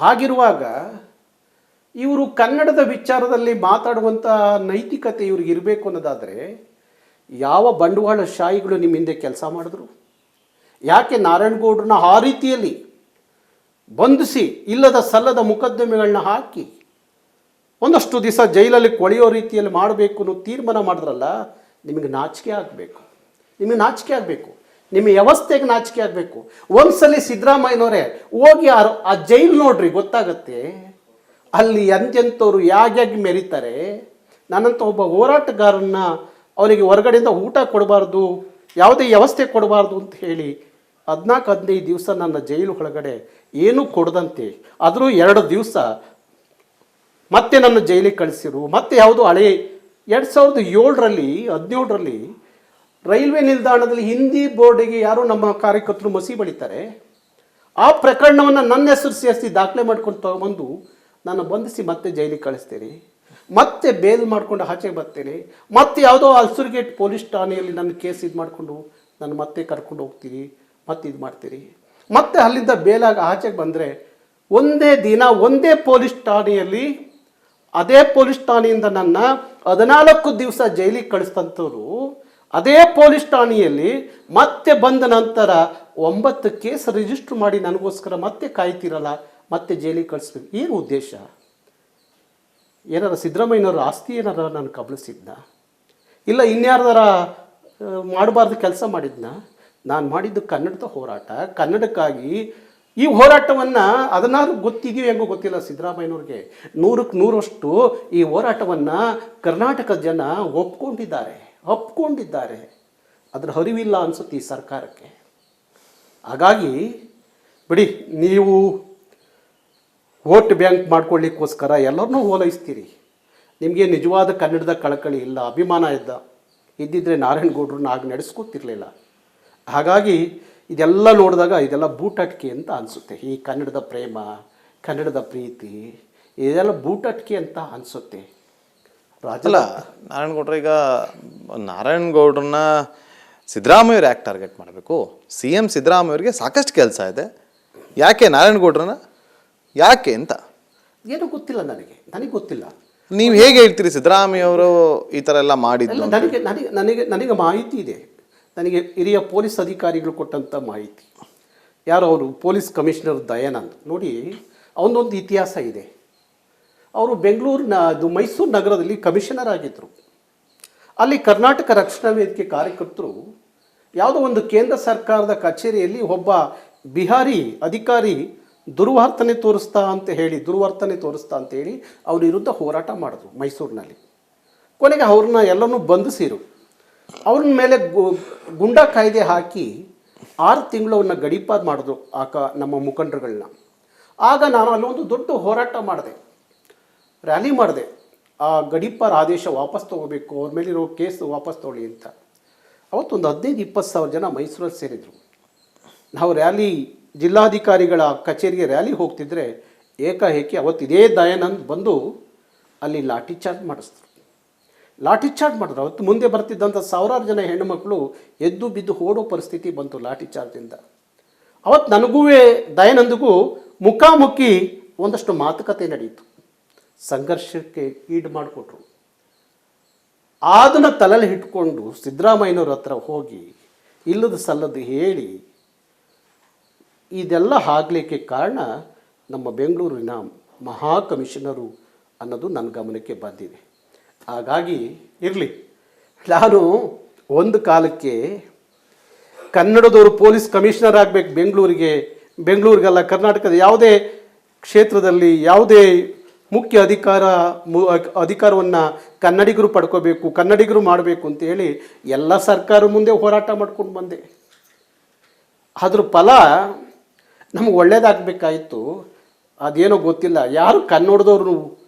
ಹಾಗಿರುವಾಗ ಇವರು ಕನ್ನಡದ ವಿಚಾರದಲ್ಲಿ ಮಾತಾಡುವಂಥ ನೈತಿಕತೆ ಇವ್ರಿಗೆ ಇರಬೇಕು ಅನ್ನೋದಾದರೆ ಯಾವ ಬಂಡವಾಳಶಾಹಿಗಳು ನಿಮ್ಮ ಹಿಂದೆ ಕೆಲಸ ಮಾಡಿದ್ರು? ಯಾಕೆ ನಾರಾಯಣಗೌಡ್ರನ್ನ ಆ ರೀತಿಯಲ್ಲಿ ಬಂಧಿಸಿ ಇಲ್ಲದ ಸಲ್ಲದ ಮುಕದ್ದಮೆಗಳನ್ನ ಹಾಕಿ ಒಂದಷ್ಟು ದಿವಸ ಜೈಲಲ್ಲಿ ಕೊಳೆಯೋ ರೀತಿಯಲ್ಲಿ ಮಾಡಬೇಕು ಅನ್ನೋ ತೀರ್ಮಾನ ಮಾಡಿದ್ರಲ್ಲ, ನಿಮಗೆ ನಾಚಿಕೆ ಆಗಬೇಕು. ನಿಮಗೆ ನಾಚಿಕೆ ಆಗಬೇಕು, ನಿಮ್ಮ ವ್ಯವಸ್ಥೆಗೆ ನಾಚಿಕೆ ಆಗಬೇಕು. ಒಂದ್ಸಲಿ ಸಿದ್ದರಾಮಯ್ಯನವರೇ ಹೋಗಿ ಆ ಜೈಲು ನೋಡ್ರಿ, ಗೊತ್ತಾಗತ್ತೆ ಅಲ್ಲಿ ಎಂತೆಂಥವ್ರು ಯಾಗ್ಯಾಗಿ ಮೆರೀತಾರೆ. ನಾನಂತ ಒಬ್ಬ ಹೋರಾಟಗಾರನ್ನ ಅವನಿಗೆ ಹೊರಗಡೆಯಿಂದ ಊಟ ಕೊಡಬಾರ್ದು, ಯಾವುದೇ ವ್ಯವಸ್ಥೆ ಕೊಡಬಾರ್ದು ಅಂತ ಹೇಳಿ 14-15 ದಿವಸ ನನ್ನ ಜೈಲು ಒಳಗಡೆ ಏನೂ ಕೊಡದಂತೆ, ಆದರೂ 2 ದಿವಸ ಮತ್ತೆ ನನ್ನ ಜೈಲಿಗೆ ಕಳಿಸಿರು. ಮತ್ತೆ ಯಾವುದೋ ಹಳೆ 2007ರಲ್ಲಿ 17ರಲ್ಲಿ ರೈಲ್ವೆ ನಿಲ್ದಾಣದಲ್ಲಿ ಹಿಂದಿ ಬೋರ್ಡಿಗೆ ಯಾರೋ ನಮ್ಮ ಕಾರ್ಯಕರ್ತರು ಮಸಿ ಬಳಿತಾರೆ. ಆ ಪ್ರಕರಣವನ್ನು ನನ್ನ ಹೆಸರು ಸೇರಿಸಿ ದಾಖಲೆ ಮಾಡ್ಕೊಂಡು ತಗೊಂಬಂದು ನಾನು ಬಂಧಿಸಿ ಮತ್ತೆ ಜೈಲಿಗೆ ಕಳಿಸ್ತೀನಿ. ಮತ್ತೆ ಬೇಲ್ ಮಾಡ್ಕೊಂಡು ಆಚೆಗೆ ಬರ್ತೇನೆ. ಮತ್ತೆ ಯಾವುದೋ ಅಲ್ಸೂರ್ಗೇಟ್ ಪೊಲೀಸ್ ಠಾಣೆಯಲ್ಲಿ ನನ್ನ ಕೇಸ್ ಇದು ಮಾಡಿಕೊಂಡು ನಾನು ಮತ್ತೆ ಕರ್ಕೊಂಡು ಹೋಗ್ತೀರಿ, ಮತ್ತೆ ಇದು ಮಾಡ್ತೀರಿ. ಮತ್ತೆ ಅಲ್ಲಿಂದ ಬೇಲಾಗಿ ಆಚೆಗೆ ಬಂದರೆ ಒಂದೇ ದಿನ ಒಂದೇ ಪೊಲೀಸ್ ಠಾಣೆಯಲ್ಲಿ, ಅದೇ ಪೊಲೀಸ್ ಠಾಣೆಯಿಂದ ನನ್ನ 14 ದಿವಸ ಜೈಲಿಗೆ ಕಳಿಸ್ತಂಥವ್ರು ಅದೇ ಪೊಲೀಸ್ ಠಾಣೆಯಲ್ಲಿ ಮತ್ತೆ ಬಂದ ನಂತರ 9 ಕೇಸ್ ರಿಜಿಸ್ಟ್ರ್ ಮಾಡಿ ನನಗೋಸ್ಕರ ಮತ್ತೆ ಕಾಯ್ತಿರಲ್ಲ, ಮತ್ತೆ ಜೈಲಿಗೆ ಕಳಿಸ್ಬೇಕು. ಏನು ಉದ್ದೇಶ? ಏನಾರ ಸಿದ್ದರಾಮಯ್ಯನವ್ರ ಆಸ್ತಿ ಏನಾರ ನಾನು ಕಬಳಿಸಿದ್ನ? ಇಲ್ಲ ಇನ್ಯಾರ್ದಾರ ಮಾಡಬಾರ್ದು ಕೆಲಸ ಮಾಡಿದ್ನ? ನಾನು ಮಾಡಿದ್ದು ಕನ್ನಡದ ಹೋರಾಟ, ಕನ್ನಡಕ್ಕಾಗಿ. ಈ ಹೋರಾಟವನ್ನು ಅದನ್ನಾದ್ರೂ ಗೊತ್ತಿದೆಯೋ ಹೆಂಗೋ ಗೊತ್ತಿಲ್ಲ ಸಿದ್ದರಾಮಯ್ಯನವ್ರಿಗೆ. 100ಕ್ಕೆ 100ರಷ್ಟು ಈ ಹೋರಾಟವನ್ನು ಕರ್ನಾಟಕದ ಜನ ಒಪ್ಕೊಂಡಿದ್ದಾರೆ. ಅದರ ಅರಿವಿಲ್ಲ ಅನಿಸುತ್ತೆ ಈ ಸರ್ಕಾರಕ್ಕೆ. ಹಾಗಾಗಿ ಬಿಡಿ, ನೀವು ವೋಟ್ ಬ್ಯಾಂಕ್ ಮಾಡ್ಕೊಳ್ಳಿಕ್ಕೋಸ್ಕರ ಎಲ್ಲರನ್ನೂ ಓಲೈಸ್ತೀರಿ. ನಿಮಗೆ ನಿಜವಾದ ಕನ್ನಡದ ಕಳಕಳಿ ಇಲ್ಲ, ಅಭಿಮಾನ ಇದ್ದಿದ್ದರೆ ನಾರಾಯಣಗೌಡ್ರನ್ನ ಆಗ ನಡೆಸ್ಕೊತಿರ್ಲಿಲ್ಲ. ಹಾಗಾಗಿ ಇದೆಲ್ಲ ನೋಡಿದಾಗ ಇದೆಲ್ಲ ಬೂಟಾಟಿಕೆ ಅಂತ ಅನಿಸುತ್ತೆ. ಈ ಕನ್ನಡದ ಪ್ರೇಮ, ಕನ್ನಡದ ಪ್ರೀತಿ ಇದೆಲ್ಲ ಬೂಟಾಟಿಕೆ ಅಂತ ಅನಿಸುತ್ತೆ. ರಾಜಲ್ಲ ನಾರಾಯಣಗೌಡ್ರ, ಈಗ ನಾರಾಯಣಗೌಡ್ರನ್ನ ಸಿದ್ದರಾಮಯ್ಯವ್ರು ಯಾಕೆ ಟಾರ್ಗೆಟ್ ಮಾಡಬೇಕು? CM ಸಿದ್ದರಾಮಯ್ಯವ್ರಿಗೆ ಸಾಕಷ್ಟು ಕೆಲಸ ಇದೆ, ಯಾಕೆ ನಾರಾಯಣಗೌಡ್ರನ್ನ ಯಾಕೆ ಅಂತ ಏನೂ ಗೊತ್ತಿಲ್ಲ ನನಗೆ ಗೊತ್ತಿಲ್ಲ. ನೀವು ಹೇಗೆ ಹೇಳ್ತೀರಿ ಸಿದ್ದರಾಮಯ್ಯವರು ಈ ಥರ ಎಲ್ಲ ಮಾಡಿದ್ದು? ನನಗೆ ಮಾಹಿತಿ ಇದೆ. ನನಗೆ ಹಿರಿಯ ಪೊಲೀಸ್ ಅಧಿಕಾರಿಗಳು ಕೊಟ್ಟಂಥ ಮಾಹಿತಿ. ಯಾರು ಅವರು ಪೊಲೀಸ್ ಕಮಿಷನರ್ ದಯಾನಂದ್ ನೋಡಿ, ಅವನದೊಂದು ಇತಿಹಾಸ ಇದೆ. ಅವರು ಮೈಸೂರು ನಗರದಲ್ಲಿ ಕಮಿಷನರ್ ಆಗಿದ್ದರು. ಅಲ್ಲಿ ಕರ್ನಾಟಕ ರಕ್ಷಣಾ ವೇದಿಕೆ ಕಾರ್ಯಕರ್ತರು ಯಾವುದೋ ಒಂದು ಕೇಂದ್ರ ಸರ್ಕಾರದ ಕಚೇರಿಯಲ್ಲಿ ಒಬ್ಬ ಬಿಹಾರಿ ಅಧಿಕಾರಿ ದುರ್ವರ್ತನೆ ತೋರಿಸ್ತಾ ಅಂತ ಹೇಳಿ ಅವ್ರ ವಿರುದ್ಧ ಹೋರಾಟ ಮಾಡಿದ್ರು ಮೈಸೂರಿನಲ್ಲಿ. ಕೊನೆಗೆ ಅವ್ರನ್ನ ಎಲ್ಲನೂ ಬಂಧಿಸಿರು. ಅವ್ರ ಮೇಲೆ ಗುಂಡಾ ಕಾಯ್ದೆ ಹಾಕಿ 6 ತಿಂಗಳು ಅವ್ರನ್ನ ಗಡೀಪಾರು ಮಾಡಿದ್ರು ನಮ್ಮ ಮುಖಂಡರುಗಳನ್ನ. ಆಗ ನಾನು ಅಲ್ಲೊಂದು ದೊಡ್ಡ ಹೋರಾಟ ಮಾಡಿದೆ, ರ್ಯಾಲಿ ಮಾಡಿದೆ. ಆ ಗಡೀಪಾರು ಆದೇಶ ವಾಪಸ್ ತೊಗೋಬೇಕು, ಅವ್ರ ಮೇಲಿರೋ ಕೇಸು ವಾಪಸ್ ತೊಗೊಳ್ಳಿ ಅಂತ. ಅವತ್ತೊಂದು 15-20 ಸಾವಿರ ಜನ ಮೈಸೂರಲ್ಲಿ ಸೇರಿದರು. ನಾವು ಜಿಲ್ಲಾಧಿಕಾರಿಗಳ ಕಚೇರಿಗೆ ರ್ಯಾಲಿ ಹೋಗ್ತಿದ್ರೆ ಏಕಾಏಕಿ ಅವತ್ತು ಇದೇ ದಯಾನಂದ್ ಬಂದು ಅಲ್ಲಿ ಲಾಠಿ ಚಾರ್ಜ್ ಮಾಡಿದ್ರು. ಅವತ್ತು ಮುಂದೆ ಬರ್ತಿದ್ದಂಥ ಸಾವಿರಾರು ಜನ ಹೆಣ್ಣುಮಕ್ಕಳು ಎದ್ದು ಬಿದ್ದು ಓಡೋ ಪರಿಸ್ಥಿತಿ ಬಂತು ಲಾಠಿ ಚಾರ್ಜಿಂದ. ಅವತ್ತು ನನಗೂ ದಯಾನಂದ್ಗೂ ಮುಖಾಮುಖಿ ಒಂದಷ್ಟು ಮಾತುಕತೆ ನಡೆಯಿತು. ಸಂಘರ್ಷಕ್ಕೆ ಈಡು ಮಾಡಿಕೊಟ್ರು. ಅದನ್ನು ತಲೆಯಲ್ಲಿ ಇಟ್ಕೊಂಡು ಸಿದ್ದರಾಮಯ್ಯನವ್ರ ಹತ್ರ ಹೋಗಿ ಇಲ್ಲದ ಸಲ್ಲದು ಹೇಳಿ ಇದೆಲ್ಲ ಆಗಲಿಕ್ಕೆ ಕಾರಣ ನಮ್ಮ ಬೆಂಗಳೂರಿನ ಮಹಾ ಕಮಿಷನರು ಅನ್ನೋದು ನನ್ನ ಗಮನಕ್ಕೆ ಬಂದಿದೆ. ಹಾಗಾಗಿ ಇರಲಿ, ನಾನು ಒಂದು ಕಾಲಕ್ಕೆ ಕನ್ನಡದವರು ಪೊಲೀಸ್ ಕಮಿಷನರ್ ಆಗಬೇಕು ಬೆಂಗಳೂರಿಗೆಲ್ಲ ಕರ್ನಾಟಕದ ಯಾವುದೇ ಕ್ಷೇತ್ರದಲ್ಲಿ ಯಾವುದೇ ಮುಖ್ಯ ಅಧಿಕಾರವನ್ನು ಕನ್ನಡಿಗರು ಪಡ್ಕೋಬೇಕು, ಕನ್ನಡಿಗರು ಮಾಡಬೇಕು ಅಂತೇಳಿ ಎಲ್ಲ ಸರ್ಕಾರ ಮುಂದೆ ಹೋರಾಟ ಮಾಡ್ಕೊಂಡು ಬಂದೆ. ಅದ್ರ ಫಲ ನಮಗೆ ಒಳ್ಳೇದಾಗಬೇಕಾಯಿತು. ಅದೇನೋ ಗೊತ್ತಿಲ್ಲ, ಯಾರು ಕನ್ನಡದವ್ರು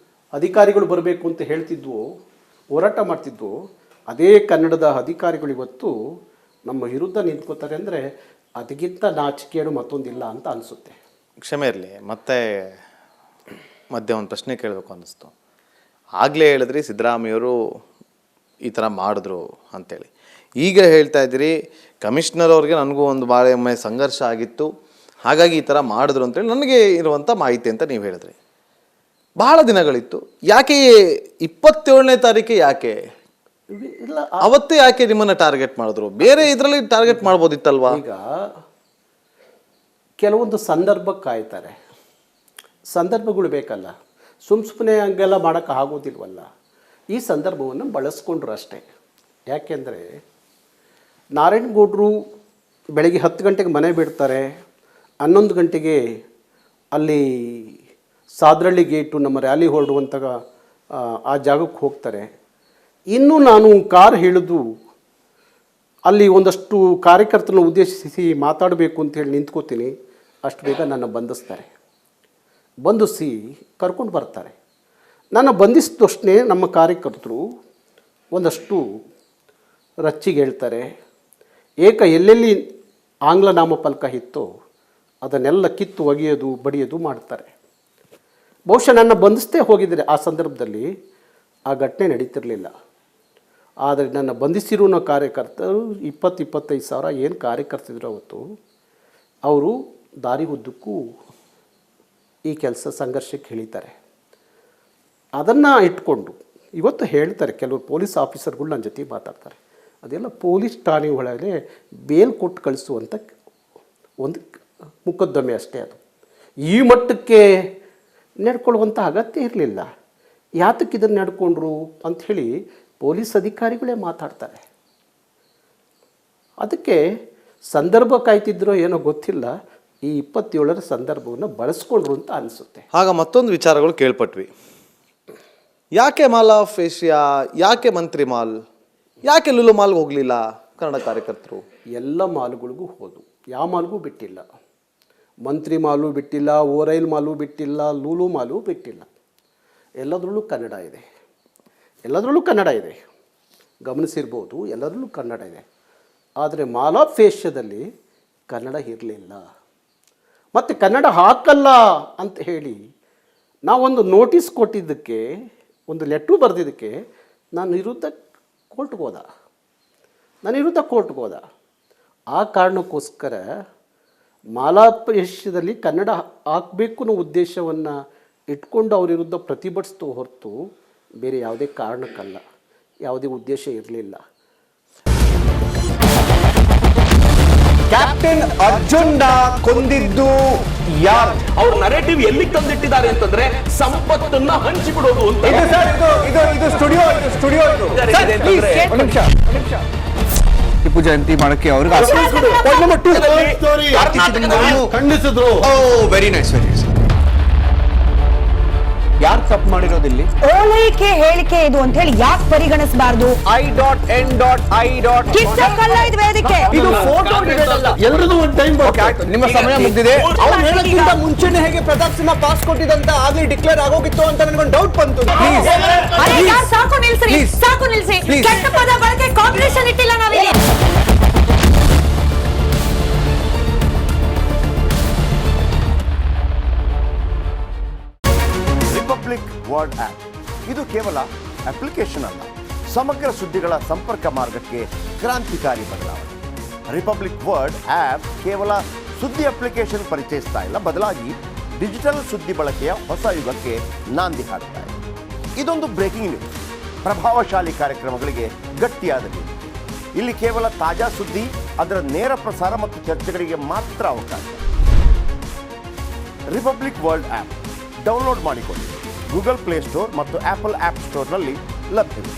ಅಧಿಕಾರಿಗಳು ಬರಬೇಕು ಅಂತ ಹೇಳ್ತಿದ್ವು, ಹೋರಾಟ ಮಾಡ್ತಿದ್ವು, ಅದೇ ಕನ್ನಡದ ಅಧಿಕಾರಿಗಳು ಇವತ್ತು ನಮ್ಮ ವಿರುದ್ಧ ನಿಂತ್ಕೋತಾರೆ ಅಂದರೆ ಅದಕ್ಕಿಂತ ನಾಚಿಕೆಯೇಡು ಮತ್ತೊಂದಿಲ್ಲ ಅಂತ ಅನಿಸುತ್ತೆ. ಕ್ಷಮೆ ಇರಲಿ, ಮತ್ತೆ ಮಧ್ಯೆ ಒಂದು ಪ್ರಶ್ನೆ ಕೇಳಬೇಕು ಅನ್ನಿಸ್ತು. ಆಗಲೇ ಹೇಳಿದ್ರಿ ಸಿದ್ದರಾಮಯ್ಯವರು ಈ ಥರ ಮಾಡಿದ್ರು ಅಂಥೇಳಿ. ಈಗ ಹೇಳ್ತಾ ಇದ್ದೀರಿ ಕಮಿಷನರ್ ಅವ್ರಿಗೆ ನನಗೂ ಒಂದು ಭಾಳ ಒಮ್ಮೆ ಸಂಘರ್ಷ ಆಗಿತ್ತು, ಹಾಗಾಗಿ ಈ ಥರ ಮಾಡಿದ್ರು ಅಂತೇಳಿ ನನಗೆ ಇರುವಂಥ ಮಾಹಿತಿ ಅಂತ ನೀವು ಹೇಳಿದ್ರಿ. ಬಹಳ ದಿನಗಳಿತ್ತು, ಯಾಕೆ 27ನೇ ತಾರೀಕೆ ಯಾಕೆ ಇಲ್ಲ, ಅವತ್ತೇ ಯಾಕೆ ನಿಮ್ಮನ್ನು ಟಾರ್ಗೆಟ್ ಮಾಡಿದ್ರು? ಬೇರೆ ಇದರಲ್ಲಿ ಟಾರ್ಗೆಟ್ ಮಾಡ್ಬೋದಿತ್ತಲ್ವಾ? ಈಗ ಕೆಲವೊಂದು ಸಂದರ್ಭ ಕಾಯ್ತಾರೆ, ಸಂದರ್ಭಗಳು ಬೇಕಲ್ಲ, ಸುಮ್ಮನೆ ಹಂಗೆಲ್ಲ ಮಾಡೋಕ್ಕೆ ಆಗೋದಿಲ್ವಲ್ಲ. ಈ ಸಂದರ್ಭವನ್ನು ಬಳಸ್ಕೊಂಡ್ರು ಅಷ್ಟೇ. ಯಾಕೆಂದರೆ ನಾರಾಯಣಗೌಡರು ಬೆಳಗ್ಗೆ 10 ಗಂಟೆಗೆ ಮನೆ ಬಿಡ್ತಾರೆ, 11 ಗಂಟೆಗೆ ಅಲ್ಲಿ ಸಾದ್ರಳ್ಳಿ ಗೇಟು ನಮ್ಮ ರ್ಯಾಲಿ ಹೊರಡುವಂಥ ಆ ಜಾಗಕ್ಕೆ ಹೋಗ್ತಾರೆ. ಇನ್ನು ನಾನು ಕಾರ್ ಹಿಡಿದು ಅಲ್ಲಿ ಒಂದಷ್ಟು ಕಾರ್ಯಕರ್ತರನ್ನು ಉದ್ದೇಶಿಸಿ ಮಾತಾಡಬೇಕು ಅಂತೇಳಿ ನಿಂತ್ಕೋತೀನಿ. ಅಷ್ಟು ಬೇಗ ನನ್ನ ಬಂಧಿಸ್ತಾರೆ, ಬಂಧಿಸಿ ಕರ್ಕೊಂಡು ಬರ್ತಾರೆ. ನನ್ನ ಬಂಧಿಸಿದ ತಕ್ಷಣ ನಮ್ಮ ಕಾರ್ಯಕರ್ತರು ಒಂದಷ್ಟು ರಚ್ಚಿಗೆ ಹೇಳ್ತಾರೆ. ಎಲ್ಲೆಲ್ಲಿ ಆಂಗ್ಲ ನಾಮಫಲಕ ಇತ್ತೋ ಅದನ್ನೆಲ್ಲ ಕಿತ್ತು ಒಗೆಯೋದು ಬಡಿಯೋದು ಮಾಡ್ತಾರೆ. ಬಹುಶಃ ನನ್ನ ಬಂಧಿಸ್ತೇ ಹೋಗಿದ್ದರೆ ಆ ಸಂದರ್ಭದಲ್ಲಿ ಆ ಘಟನೆ ನಡೀತಿರಲಿಲ್ಲ. ಆದರೆ ನನ್ನ ಬಂಧಿಸಿರೋ ಕಾರ್ಯಕರ್ತರು 20-25 ಸಾವಿರ ಏನು ಕಾರ್ಯಕರ್ತಿದ್ರು ಅವತ್ತು, ಅವರು ದಾರಿ ಉದ್ದಕ್ಕೂ ಈ ಕೆಲಸ ಸಂಘರ್ಷಕ್ಕೆ ಇಳಿತಾರೆ. ಅದನ್ನು ಇಟ್ಕೊಂಡು ಇವತ್ತು ಹೇಳ್ತಾರೆ, ಕೆಲವರು ಪೊಲೀಸ್ ಆಫೀಸರ್ಗಳು ನನ್ನ ಜೊತೆ ಮಾತಾಡ್ತಾರೆ, ಅದೆಲ್ಲ ಪೊಲೀಸ್ ಠಾಣೆ ಒಳಗೆ ಬೇಲ್ ಕೊಟ್ಟು ಕಳಿಸುವಂಥ ಒಂದು ಮುಕದ್ದಮೆ ಅಷ್ಟೇ. ಅದು ಈ ಮಟ್ಟಕ್ಕೆ ನಡ್ಕೊಳ್ಳುವಂಥ ಅಗತ್ಯ ಇರಲಿಲ್ಲ. ಯಾತಕ್ಕೆ ಇದನ್ನು ನಡ್ಕೊಂಡ್ರು ಅಂಥೇಳಿ ಪೊಲೀಸ್ ಅಧಿಕಾರಿಗಳೇ ಮಾತಾಡ್ತಾರೆ. ಅದಕ್ಕೆ ಸಂದರ್ಭ ಕಾಯ್ತಿದ್ರೋ ಏನೋ ಗೊತ್ತಿಲ್ಲ, ಈ 27ರ ಸಂದರ್ಭವನ್ನು ಬಳಸ್ಕೊಂಡ್ರು ಅಂತ ಅನಿಸುತ್ತೆ. ಆಗ ಮತ್ತೊಂದು ವಿಚಾರಗಳು ಕೇಳ್ಪಟ್ವಿ. ಯಾಕೆ ಮಾಲ್ ಆಫ್ ಏಷ್ಯಾ, ಯಾಕೆ ಮಂತ್ರಿ ಮಾಲ್, ಯಾಕೆ ಲುಲು ಮಾಲ್ಗೆ ಹೋಗಲಿಲ್ಲ ಕನ್ನಡ ಕಾರ್ಯಕರ್ತರು? ಎಲ್ಲ ಮಾಲ್ಗಳಿಗೂ ಹೋದು, ಯಾವ ಮಾಲ್ಗೂ ಬಿಟ್ಟಿಲ್ಲ. ಮಂತ್ರಿ ಮಾಲು ಬಿಟ್ಟಿಲ್ಲ, ಓರೈಲ್ ಮಾಲು ಬಿಟ್ಟಿಲ್ಲ, ಲೂಲು ಮಾಲು ಬಿಟ್ಟಿಲ್ಲ. ಎಲ್ಲದರಲ್ಲೂ ಕನ್ನಡ ಇದೆ, ಎಲ್ಲದರಲ್ಲೂ ಕನ್ನಡ ಇದೆ, ಗಮನಿಸಿರ್ಬೋದು, ಎಲ್ಲದರಲ್ಲೂ ಕನ್ನಡ ಇದೆ. ಆದರೆ ಮಾಲ್ ಆಫ್ ಏಷ್ಯಾದಲ್ಲಿ ಕನ್ನಡ ಇರಲಿಲ್ಲ. ಮತ್ತು ಕನ್ನಡ ಹಾಕಲ್ಲ ಅಂತ ಹೇಳಿ ನಾವೊಂದು ನೋಟಿಸ್ ಕೊಟ್ಟಿದ್ದಕ್ಕೆ, ಒಂದು ಲೆಟ್ರು ಬರೆದಿದ್ದಕ್ಕೆ ನನ್ನ ವಿರುದ್ಧ ಕೋರ್ಟ್ಗೆ ಹೋದ. ಆ ಕಾರಣಕ್ಕೋಸ್ಕರ ಮಾಲ್ ಆಫ್ ಏಷ್ಯಾದಲ್ಲಿ ಕನ್ನಡ ಹಾಕಬೇಕು ಅನ್ನೋ ಉದ್ದೇಶವನ್ನು ಇಟ್ಕೊಂಡು ಅವ್ರ ವಿರುದ್ಧ ಪ್ರತಿಭಟಿಸ್ತು ಹೊರತು ಬೇರೆ ಯಾವುದೇ ಕಾರಣಕ್ಕಲ್ಲ, ಯಾವುದೇ ಉದ್ದೇಶ ಇರಲಿಲ್ಲ. ಕ್ಯಾಪ್ಟನ್ ಅರ್ಜುನ್ ಕೊಂದಿದ್ದು ಯಾರು? ಅವ್ರ ನರೇಟಿವ್ ಎಲ್ಲಿ ತಂದಿಟ್ಟಿದ್ದಾರೆ ಅಂತಂದ್ರೆ ಸಂಪತ್ತನ್ನ ಹಂಚಿಬಿಡೋದು ಅಂತ. ಇದು ಸ್ಟುಡಿಯೋ ಟಿಪ್ಪು ಜಯಂತಿ ಮಾಡಕ್ಕೆ ಅವ್ರಿಗೆ ಖಂಡಿಸಿದ್ರು. Very nice. ಯಾರು ತಪ್ಪು ಮಾಡಿರೋದಿಲ್ಲಿ? ಓಲೈಕೆ ಹೇಳಿಕೆ ಇದು ಅಂತ ಹೇಳಿ ಯಾಕೆ ಪರಿಗಣಿಸಬಾರ್ದು? ಕಿಚ್ಚಕ್ಕಲ್ಲ ಇದು ವೇದಿಕೆ. ಇದು ಫೋಟೋ ಎಲ್ರಿಗೂ ಒಂದು ಟೈಮ್. ನಿಮ್ಮ ಸಮಯ ಮುಗಿದಿದೆ. ಅವ್ರು ಹೇಳೋಕ್ಕಿಂತ ಮುಂಚೆನೆ ಹೇಗೆ ಪ್ರತಾಪ್ ಸಿಂಹ ಪಾಸ್ ಕೊಟ್ಟಿದಂತ ಆಗ್ಲಿ ಡಿಕ್ಲೇರ್ ಆಗೋಗಿತ್ತು ಅಂತ ನನಗೊಂದು ಡೌಟ್ ಬಂತು. ಅರೆ ಯಾರು ಸಾಕು ನಿಲ್ಸಿ. ಕೆಟ್ಟ ಪದ ಬಳಕೆ ಕಾಂಪಿಟೇಷನ್ ಇಟ್ಟಿಲ್ಲ ನಾವಿಲ್ಲಿ. ರಿಪಬ್ಲಿಕ್ ವರ್ಡ್ ಆಪ್ ಇದು ಕೇವಲ ಅಪ್ಲಿಕೇಶನ್ ಅಲ್ಲ, ಸಮಗ್ರ ಸುದ್ದಿಗಳ ಸಂಪರ್ಕ ಮಾರ್ಗಕ್ಕೆ ಕ್ರಾಂತಿಕಾರಿ ಬದಲಾವಣೆ. ರಿಪಬ್ಲಿಕ್ ವರ್ಡ್ ಆಪ್ ಕೇವಲ ಸುದ್ದಿ ಅಪ್ಲಿಕೇಶನ್ ಪರಿಚಯಿಸ್ತಾ ಇಲ್ಲ, ಬದಲಾಗಿ ಡಿಜಿಟಲ್ ಸುದ್ದಿ ಬಳಕೆಯ ಹೊಸ ಯುಗಕ್ಕೆ ನಾಂದಿ ಹಾಡ್ತಾ ಇದೆ. ಇದೊಂದು ಬ್ರೇಕಿಂಗ್ ನ್ಯೂಸ್, ಪ್ರಭಾವಶಾಲಿ ಕಾರ್ಯಕ್ರಮಗಳಿಗೆ ಗಟ್ಟಿಯಾದ ನ್ಯೂಸ್. ಇಲ್ಲಿ ಕೇವಲ ತಾಜಾ ಸುದ್ದಿ, ಅದರ ನೇರ ಪ್ರಸಾರ ಮತ್ತು ಚರ್ಚೆಗಳಿಗೆ ಮಾತ್ರ ಅವಕಾಶ. ರಿಪಬ್ಲಿಕ್ ವರ್ಲ್ಡ್ ಆ್ಯಪ್ ಡೌನ್ಲೋಡ್ ಮಾಡಿಕೊಳ್ಳಿ. ಗೂಗಲ್ ಪ್ಲೇ ಸ್ಟೋರ್ ಮತ್ತು ಆಪಲ್ ಆ್ಯಪ್ ಸ್ಟೋರ್ನಲ್ಲಿ ಲಭ್ಯವಿದೆ.